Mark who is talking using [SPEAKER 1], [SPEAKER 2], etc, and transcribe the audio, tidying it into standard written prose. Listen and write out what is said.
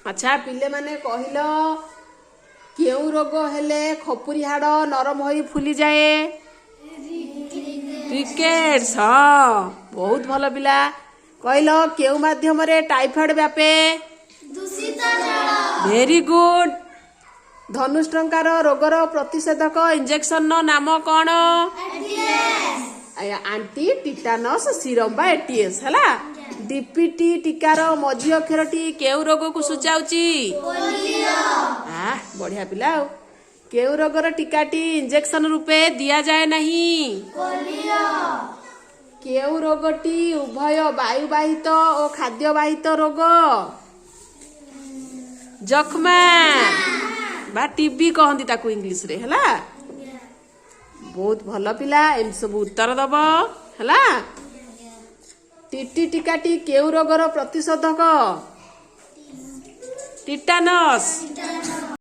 [SPEAKER 1] अच्छा पिले माने कहल केउ रोग हेले खपुरी हाड़ नरम होई फुली जाए रिकेट्स। हाँ बहुत भल पिला कहल केउ माध्यम रे टाइफॉइड व्यापे वेरी गुड। धनुष्टंकार रोगर प्रतिषेधक इंजेक्शन नाम कौन आंटी टिटानस सीरम बा एटीएस है डीपीटी टीकार मझी अक्षरटी केउ रोग को सूचाऊची बढ़िया पिला केउ रोगर टीकाटी इंजेक्शन रूपे दिया जाए नहीं केउ रोगटी उभय वायुवाहित और खाद्यवाहित रोग जख्मा बा टीबी कहती ताकू इंग्लिश रे हला बहुत भल पिला एम सब उत्तर दब हला। टीटी टीकाटी केउ रोगर प्रतिषेधक टिटानस